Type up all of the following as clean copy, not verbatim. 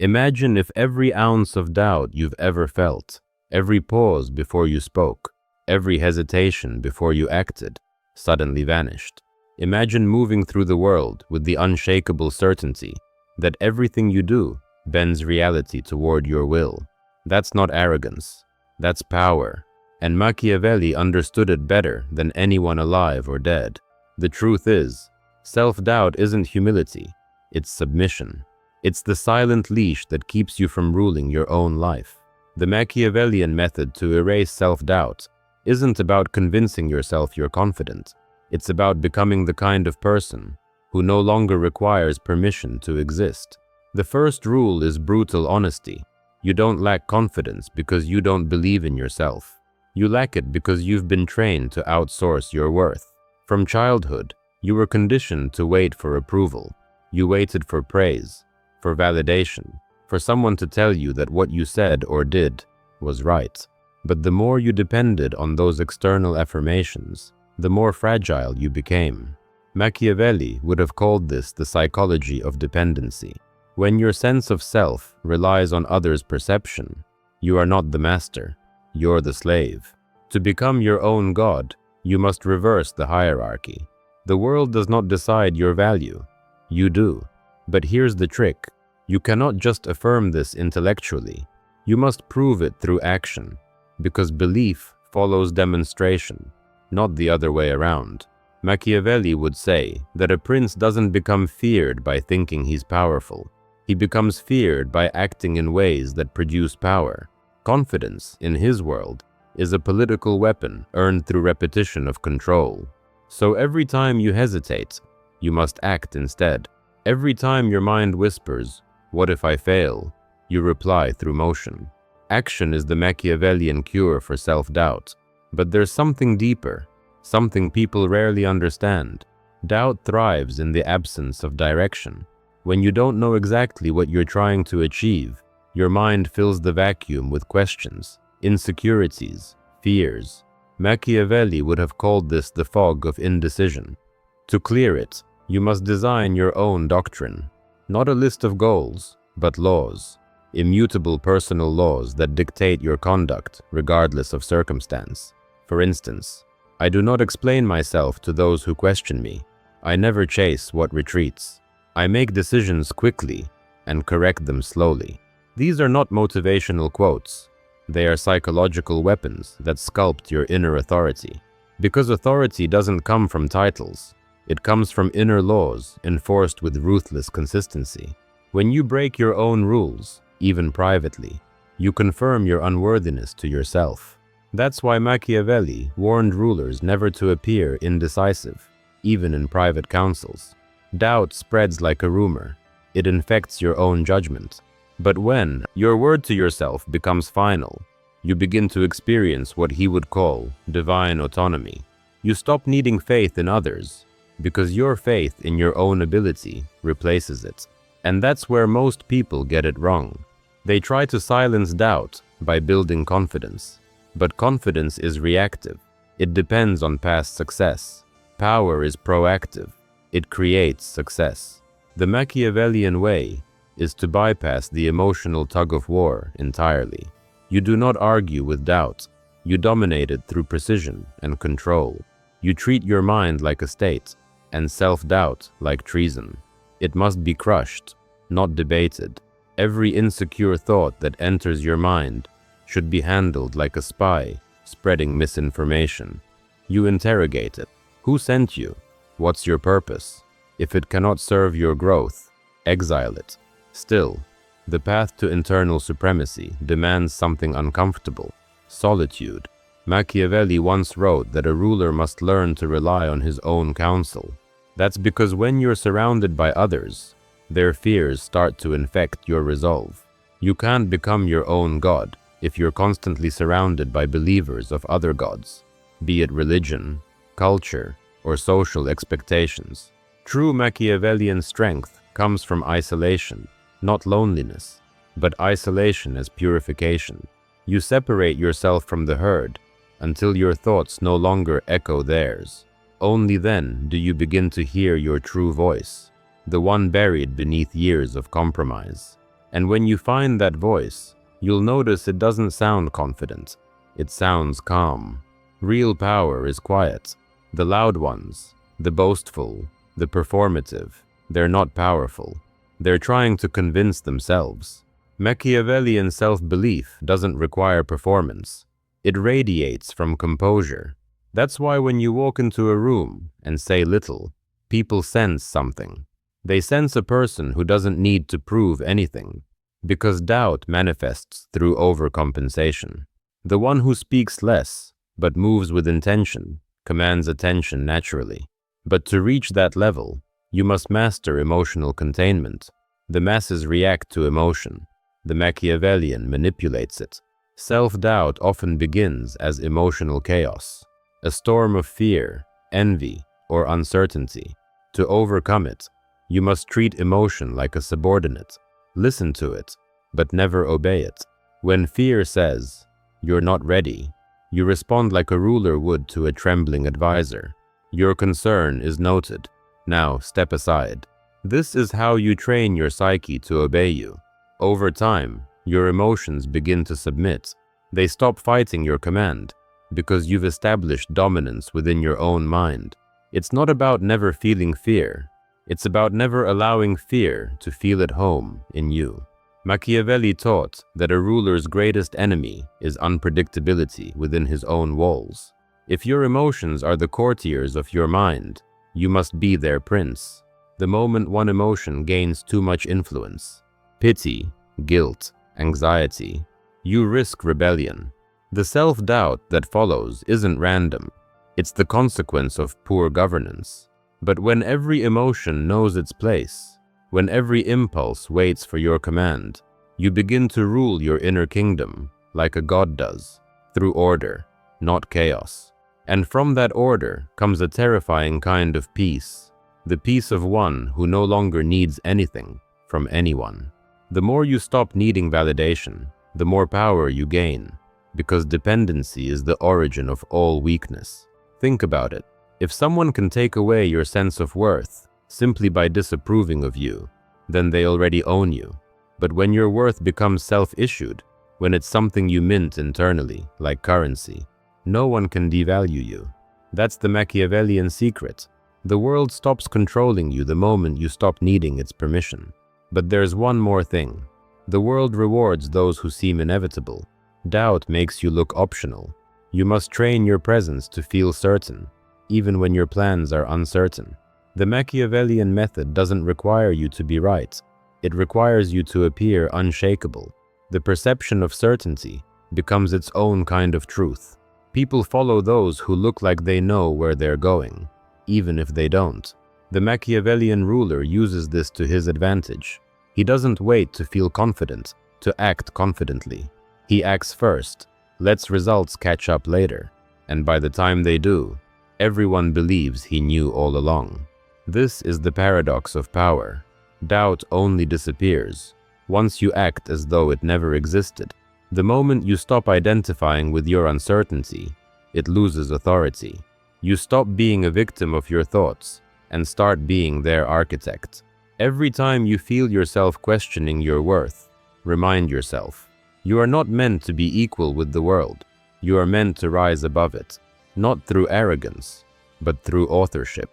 Imagine if every ounce of doubt you've ever felt, every pause before you spoke, every hesitation before you acted, suddenly vanished. Imagine moving through the world with the unshakable certainty that everything you do bends reality toward your will. That's not arrogance, that's power. And Machiavelli understood it better than anyone alive or dead. The truth is, self-doubt isn't humility, it's submission. It's the silent leash that keeps you from ruling your own life. The Machiavellian method to erase self-doubt isn't about convincing yourself you're confident. It's about becoming the kind of person who no longer requires permission to exist. The first rule is brutal honesty. You don't lack confidence because you don't believe in yourself. You lack it because you've been trained to outsource your worth. From childhood, you were conditioned to wait for approval. You waited for praise, for validation, for someone to tell you that what you said or did was right. But the more you depended on those external affirmations, the more fragile you became. Machiavelli would have called this the psychology of dependency. When your sense of self relies on others' perception, you are not the master, you're the slave. To become your own god, you must reverse the hierarchy. The world does not decide your value, you do. But here's the trick. You cannot just affirm this intellectually. You must prove it through action, because belief follows demonstration, not the other way around. Machiavelli would say that a prince doesn't become feared by thinking he's powerful. He becomes feared by acting in ways that produce power. Confidence, in his world, is a political weapon earned through repetition of control. So every time you hesitate, you must act instead. Every time your mind whispers, "What if I fail?" you reply through motion. Action is the Machiavellian cure for self-doubt. But there's something deeper, something people rarely understand. Doubt thrives in the absence of direction. When you don't know exactly what you're trying to achieve, your mind fills the vacuum with questions, insecurities, fears. Machiavelli would have called this the fog of indecision. To clear it, you must design your own doctrine. Not a list of goals, but laws. Immutable personal laws that dictate your conduct regardless of circumstance. For instance, I do not explain myself to those who question me. I never chase what retreats. I make decisions quickly and correct them slowly. These are not motivational quotes. They are psychological weapons that sculpt your inner authority. Because authority doesn't come from titles. It comes from inner laws enforced with ruthless consistency. When you break your own rules, even privately, you confirm your unworthiness to yourself. That's why Machiavelli warned rulers never to appear indecisive, even in private councils. Doubt spreads like a rumor. It infects your own judgment. But when your word to yourself becomes final, you begin to experience what he would call divine autonomy. You stop needing faith in others, because your faith in your own ability replaces it. And that's where most people get it wrong. They try to silence doubt by building confidence. But confidence is reactive. It depends on past success. Power is proactive. It creates success. The Machiavellian way is to bypass the emotional tug-of-war entirely. You do not argue with doubt. You dominate it through precision and control. You treat your mind like a state, and self-doubt like treason. It must be crushed, not debated. Every insecure thought that enters your mind should be handled like a spy, spreading misinformation. You interrogate it. Who sent you? What's your purpose? If it cannot serve your growth, exile it. Still, the path to internal supremacy demands something uncomfortable: solitude. Machiavelli once wrote that a ruler must learn to rely on his own counsel. That's because when you're surrounded by others, their fears start to infect your resolve. You can't become your own god if you're constantly surrounded by believers of other gods, be it religion, culture, or social expectations. True Machiavellian strength comes from isolation, not loneliness, but isolation as purification. You separate yourself from the herd until your thoughts no longer echo theirs. Only then do you begin to hear your true voice, the one buried beneath years of compromise. And when you find that voice, you'll notice it doesn't sound confident. It sounds calm. Real power is quiet. The loud ones, the boastful, the performative, they're not powerful. They're trying to convince themselves. Machiavellian self-belief doesn't require performance. It radiates from composure. That's why when you walk into a room and say little, people sense something. They sense a person who doesn't need to prove anything, because doubt manifests through overcompensation. The one who speaks less, but moves with intention, commands attention naturally. But to reach that level, you must master emotional containment. The masses react to emotion. The Machiavellian manipulates it. Self-doubt often begins as emotional chaos, a storm of fear, envy, or uncertainty. To overcome it, you must treat emotion like a subordinate. Listen to it, but never obey it. When fear says, "You're not ready," you respond like a ruler would to a trembling advisor. Your concern is noted. Now step aside. This is how you train your psyche to obey you. Over time, your emotions begin to submit. They stop fighting your command, because you've established dominance within your own mind. It's not about never feeling fear. It's about never allowing fear to feel at home in you. Machiavelli taught that a ruler's greatest enemy is unpredictability within his own walls. If your emotions are the courtiers of your mind, you must be their prince. The moment one emotion gains too much influence, pity, guilt, anxiety, you risk rebellion. The self-doubt that follows isn't random. It's the consequence of poor governance. But when every emotion knows its place, when every impulse waits for your command, you begin to rule your inner kingdom like a god does, through order, not chaos. And from that order comes a terrifying kind of peace, the peace of one who no longer needs anything from anyone. The more you stop needing validation, the more power you gain, because dependency is the origin of all weakness. Think about it. If someone can take away your sense of worth simply by disapproving of you, then they already own you. But when your worth becomes self-issued, when it's something you mint internally, like currency, no one can devalue you. That's the Machiavellian secret. The world stops controlling you the moment you stop needing its permission. But there's one more thing. The world rewards those who seem inevitable. Doubt makes you look optional. You must train your presence to feel certain, even when your plans are uncertain. The Machiavellian method doesn't require you to be right. It requires you to appear unshakable. The perception of certainty becomes its own kind of truth. People follow those who look like they know where they're going, even if they don't. The Machiavellian ruler uses this to his advantage. He doesn't wait to feel confident, to act confidently. He acts first, lets results catch up later, and by the time they do, everyone believes he knew all along. This is the paradox of power. Doubt only disappears once you act as though it never existed. The moment you stop identifying with your uncertainty, it loses authority. You stop being a victim of your thoughts and start being their architect. Every time you feel yourself questioning your worth, remind yourself, you are not meant to be equal with the world. You are meant to rise above it, not through arrogance, but through authorship.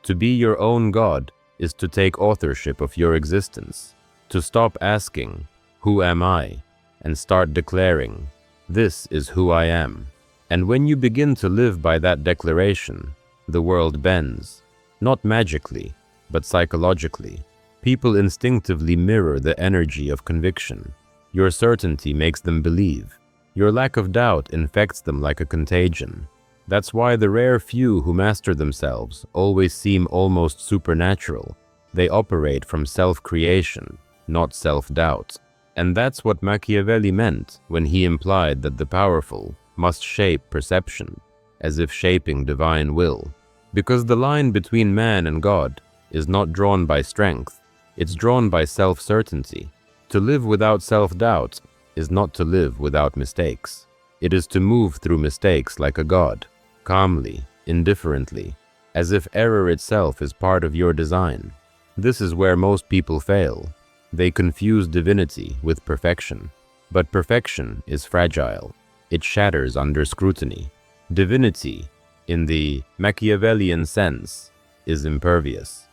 To be your own God is to take authorship of your existence, to stop asking, "Who am I?" and start declaring, "This is who I am." And when you begin to live by that declaration, the world bends, not magically, but psychologically. People instinctively mirror the energy of conviction. Your certainty makes them believe. Your lack of doubt infects them like a contagion. That's why the rare few who master themselves always seem almost supernatural. They operate from self-creation, not self-doubt. And that's what Machiavelli meant when he implied that the powerful must shape perception, as if shaping divine will. Because the line between man and God is not drawn by strength, it's drawn by self-certainty. To live without self-doubt is not to live without mistakes. It is to move through mistakes like a god, calmly, indifferently, as if error itself is part of your design. This is where most people fail. They confuse divinity with perfection. But perfection is fragile. It shatters under scrutiny. Divinity, in the Machiavellian sense, is impervious.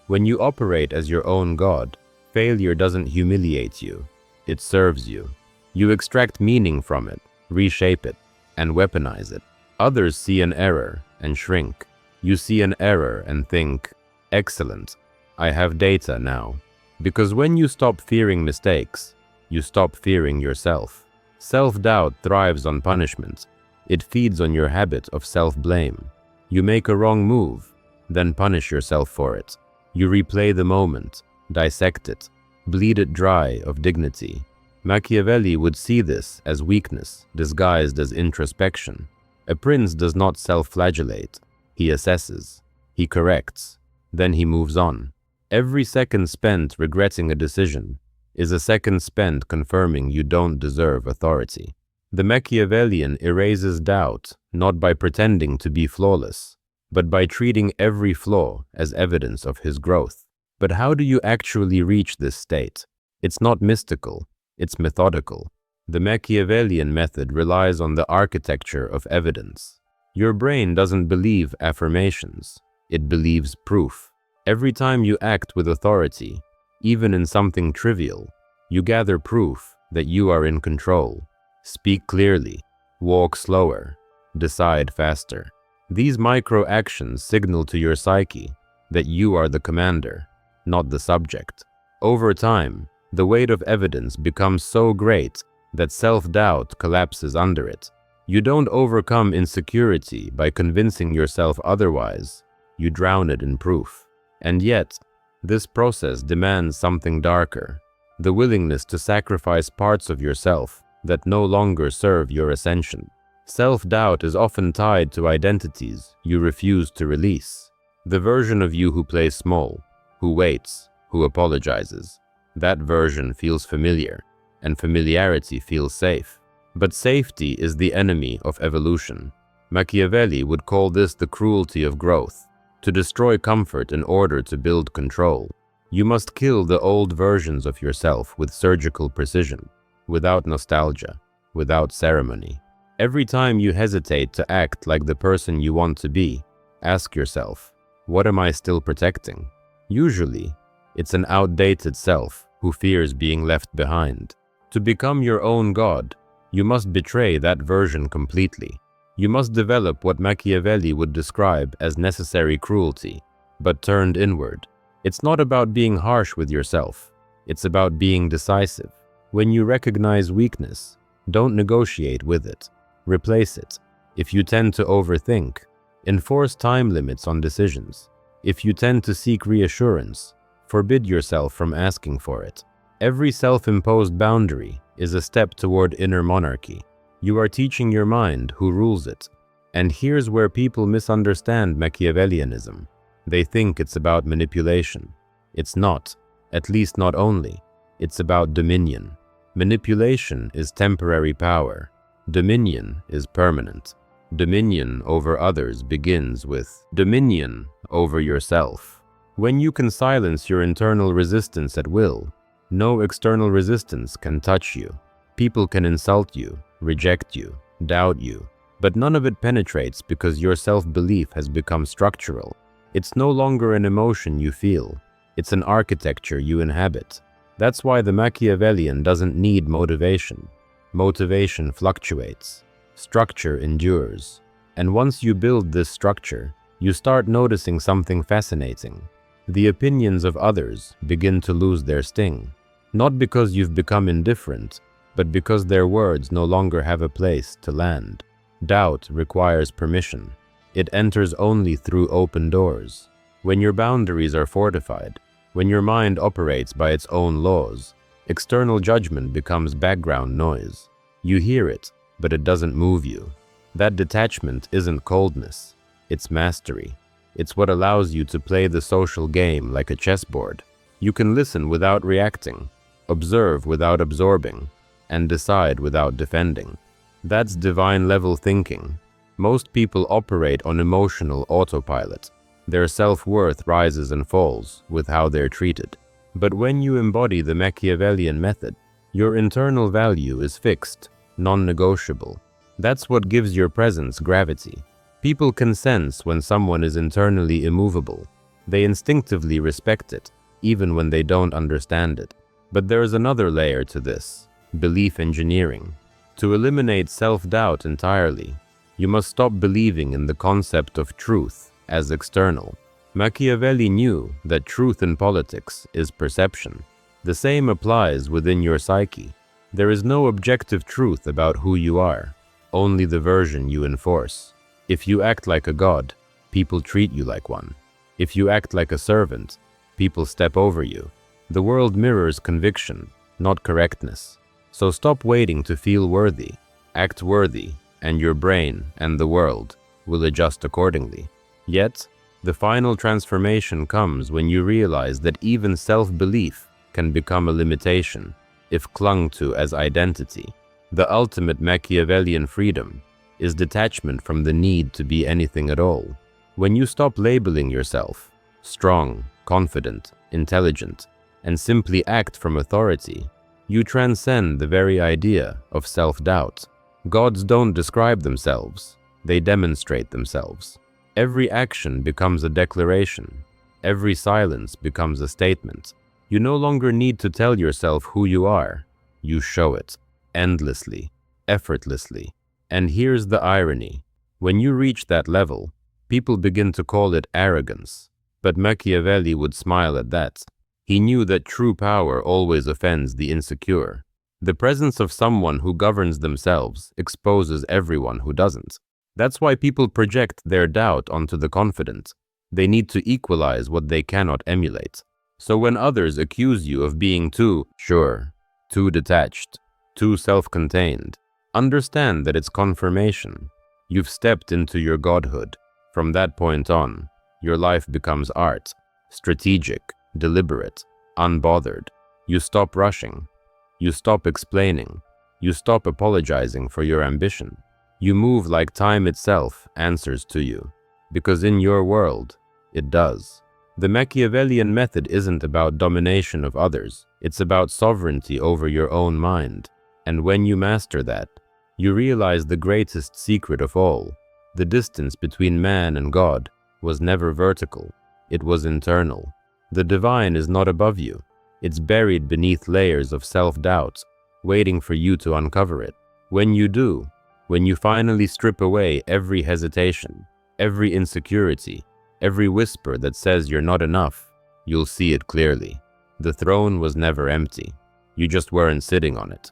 When you operate as your own God, failure doesn't humiliate you. It serves you. You extract meaning from it, reshape it, and weaponize it. Others see an error and shrink. You see an error and think, excellent, I have data now. Because when you stop fearing mistakes, you stop fearing yourself. Self-doubt thrives on punishment. It feeds on your habit of self-blame. You make a wrong move, then punish yourself for it. You replay the moment, dissect it, bleed it dry of dignity. Machiavelli would see this as weakness disguised as introspection. A prince does not self-flagellate. He assesses, he corrects, then he moves on. Every second spent regretting a decision is a second spent confirming you don't deserve authority. The Machiavellian erases doubt not by pretending to be flawless, but by treating every flaw as evidence of his growth. But how do you actually reach this state? It's not mystical, it's methodical. The Machiavellian method relies on the architecture of evidence. Your brain doesn't believe affirmations, it believes proof. Every time you act with authority, even in something trivial, you gather proof that you are in control. Speak clearly, walk slower, decide faster. These micro actions signal to your psyche that you are the commander, not the subject. Over time, the weight of evidence becomes so great that self-doubt collapses under it. You don't overcome insecurity by convincing yourself otherwise. You drown it in proof. And yet, this process demands something darker, the willingness to sacrifice parts of yourself that no longer serve your ascension. Self-doubt is often tied to identities you refuse to release. The version of you who plays small, who waits, who apologizes. That version feels familiar, and familiarity feels safe. But safety is the enemy of evolution. Machiavelli would call this the cruelty of growth. To destroy comfort in order to build control, you must kill the old versions of yourself with surgical precision, without nostalgia, without ceremony. Every time you hesitate to act like the person you want to be, ask yourself, what am I still protecting? Usually, it's an outdated self who fears being left behind. To become your own God, you must betray that version completely. You must develop what Machiavelli would describe as necessary cruelty, but turned inward. It's not about being harsh with yourself. It's about being decisive. When you recognize weakness, don't negotiate with it. Replace it. If you tend to overthink, enforce time limits on decisions. If you tend to seek reassurance, forbid yourself from asking for it. Every self-imposed boundary is a step toward inner monarchy. You are teaching your mind who rules it. And here's where people misunderstand Machiavellianism. They think it's about manipulation. It's not, at least not only. It's about dominion. Manipulation is temporary power. Dominion is permanent. Dominion over others begins with dominion over yourself. When you can silence your internal resistance at will, no external resistance can touch you. People can insult you, reject you, doubt you, but none of it penetrates because your self-belief has become structural. It's no longer an emotion you feel. It's an architecture you inhabit. That's why the Machiavellian doesn't need motivation. Motivation fluctuates. Structure endures. And once you build this structure, you start noticing something fascinating. The opinions of others begin to lose their sting. Not because you've become indifferent, but because their words no longer have a place to land. Doubt requires permission. It enters only through open doors. When your boundaries are fortified, when your mind operates by its own laws, external judgment becomes background noise. You hear it, but it doesn't move you. That detachment isn't coldness, it's mastery. It's what allows you to play the social game like a chessboard. You can listen without reacting, observe without absorbing, and decide without defending. That's divine-level thinking. Most people operate on emotional autopilot. Their self-worth rises and falls with how they're treated. But when you embody the Machiavellian method, your internal value is fixed, non-negotiable. That's what gives your presence gravity. People can sense when someone is internally immovable. They instinctively respect it, even when they don't understand it. But there is another layer to this: belief engineering. To eliminate self-doubt entirely, you must stop believing in the concept of truth as external. Machiavelli knew that truth in politics is perception. The same applies within your psyche. There is no objective truth about who you are, only the version you enforce. If you act like a god, people treat you like one. If you act like a servant, people step over you. The world mirrors conviction, not correctness. So stop waiting to feel worthy. Act worthy, and your brain and the world will adjust accordingly. Yet, the final transformation comes when you realize that even self-belief can become a limitation if clung to as identity. The ultimate Machiavellian freedom is detachment from the need to be anything at all. When you stop labeling yourself strong, confident, intelligent, and simply act from authority, you transcend the very idea of self-doubt. Gods don't describe themselves, they demonstrate themselves. Every action becomes a declaration. Every silence becomes a statement. You no longer need to tell yourself who you are. You show it, endlessly, effortlessly. And here's the irony. When you reach that level, people begin to call it arrogance. But Machiavelli would smile at that. He knew that true power always offends the insecure. The presence of someone who governs themselves exposes everyone who doesn't. That's why people project their doubt onto the confident. They need to equalize what they cannot emulate. So when others accuse you of being too sure, too detached, too self-contained, understand that it's confirmation. You've stepped into your godhood. From that point on, your life becomes art, strategic, deliberate, unbothered. You stop rushing. You stop explaining. You stop apologizing for your ambition. You move like time itself answers to you, because in your world, it does. The Machiavellian method isn't about domination of others, it's about sovereignty over your own mind. And when you master that, you realize the greatest secret of all. The distance between man and God was never vertical, it was internal. The divine is not above you, it's buried beneath layers of self-doubt, waiting for you to uncover it. When you do, when you finally strip away every hesitation, every insecurity, every whisper that says you're not enough, you'll see it clearly. The throne was never empty. You just weren't sitting on it.